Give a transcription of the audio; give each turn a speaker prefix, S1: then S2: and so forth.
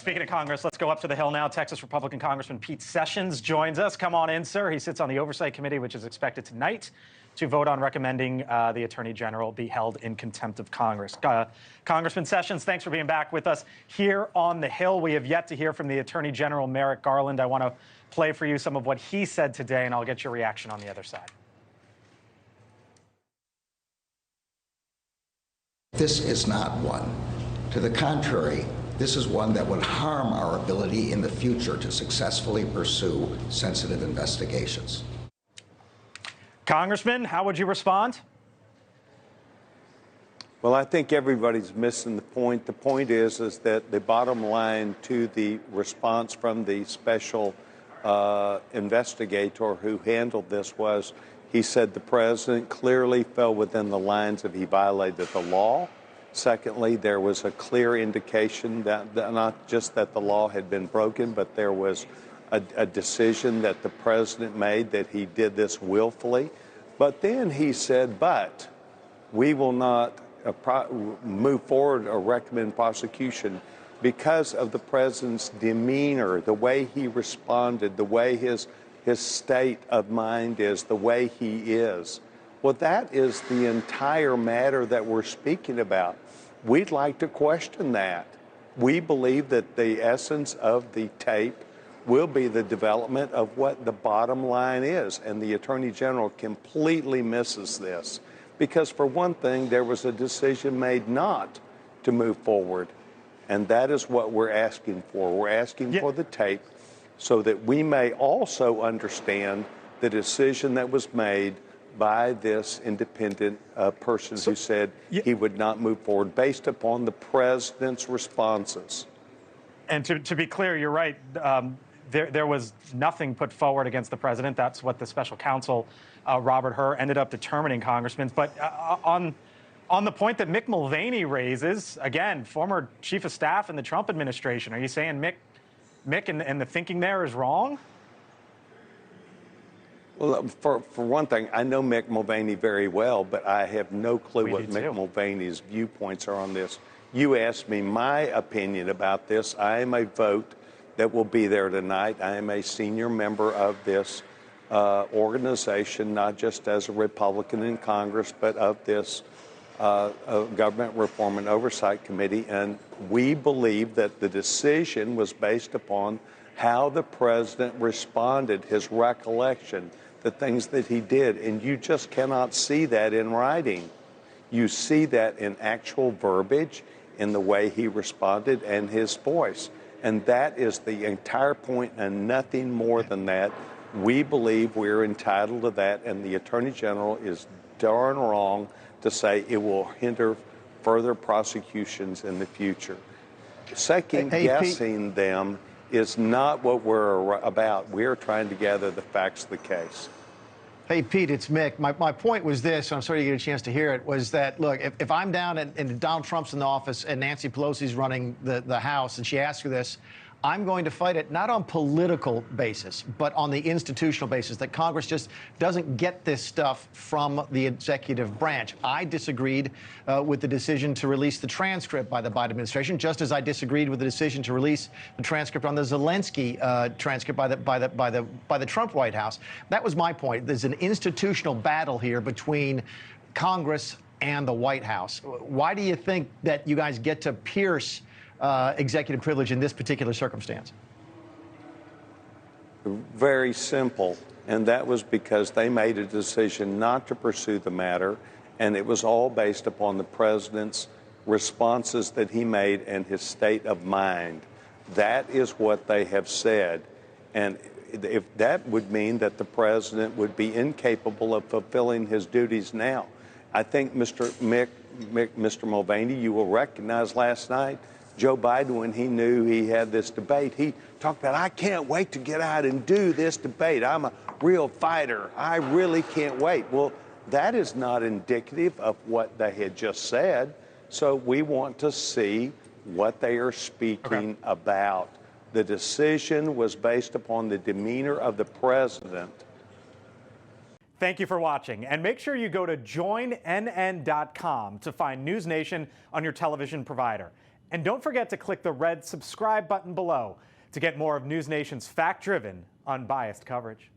S1: Speaking of Congress, let's go up to the Hill now. Texas Republican Congressman Pete Sessions joins us. Come on in, sir. He sits on the Oversight Committee, which is expected tonight to vote on recommending the Attorney General be held in contempt of Congress. Congressman Sessions, thanks for being back with us here on the Hill. We have yet to hear from the Attorney General Merrick Garland. I want to play for you some of what he said today, and I'll get your reaction on the other side.
S2: This is not one. To the contrary, this is one that would harm our ability in the future to successfully pursue sensitive investigations.
S1: Congressman, how would you respond?
S3: Well, I think everybody's missing the point. The point is that the bottom line to the response from the special investigator who handled this was, he said the president clearly fell within the lines of he violated the law. Secondly, there was a clear indication that not just that the law had been broken, but there was a decision that the president made that he did this willfully. But then he said, but we will not move forward or recommend prosecution because of the president's demeanor, the way he responded, the way his state of mind is, the way he is. Well, that is the entire matter that we're speaking about. We'd like to question that. We believe that the essence of the tape will be the development of what the bottom line is, and the Attorney General completely misses this. Because for one thing, there was a decision made not to move forward, and that is what we're asking for. We're asking for the tape so that we may also understand the decision that was made by this independent person who said he would not move forward based upon the president's responses.
S1: And to be clear, you're right. There was nothing put forward against the president. That's what the special counsel, Robert Hur, ended up determining, Congressman. But on the point that Mick Mulvaney raises, again, former chief of staff in the Trump administration, are you saying Mick and the thinking there is wrong?
S3: Well, for one thing, I know Mick Mulvaney very well, but I have no clue what Mick Mulvaney's viewpoints are on this. You asked me my opinion about this. I am a vote that will be there tonight. I am a senior member of this organization, not just as a Republican in Congress, but of this Government Reform and Oversight Committee. And we believe that the decision was based upon how the president responded, his recollection, the things that he did. And you just cannot see that in writing. You see that in actual verbiage, in the way he responded and his voice. And that is the entire point and nothing more than that. We believe we're entitled to that, and the Attorney General is darn wrong to say it will hinder further prosecutions in the future. Second-guessing them is not what we're about. We're trying to gather the facts of the case.
S4: Hey, Pete, it's Mick. My point was this, and I'm sorry you get a chance to hear it, was that, look, if I'm down and Donald Trump's in the office and Nancy Pelosi's running the House and she asks you this, I'm going to fight it not on political basis, but on the institutional basis, that Congress just doesn't get this stuff from the executive branch. I disagreed with the decision to release the transcript by the Biden administration, just as I disagreed with the decision to release the transcript on the Zelensky transcript by the Trump White House. That was my point. There's an institutional battle here between Congress and the White House. Why do you think that you guys get to pierce executive privilege in this particular circumstance?
S3: Very simple, and that was because they made a decision not to pursue the matter, and it was all based upon the president's responses that he made and his state of mind. That is what they have said, and if that would mean that the president would be incapable of fulfilling his duties now. I think Mr. Mulvaney, you will recognize last night, Joe Biden, when he knew he had this debate, he talked about, I can't wait to get out and do this debate. I'm a real fighter. I really can't wait. Well, that is not indicative of what they had just said. So we want to see what they are speaking about. The decision was based upon the demeanor of the president.
S1: Thank you for watching, and make sure you go to joinnn.com to find NewsNation on your television provider. And don't forget to click the red subscribe button below to get more of NewsNation's fact-driven, unbiased coverage.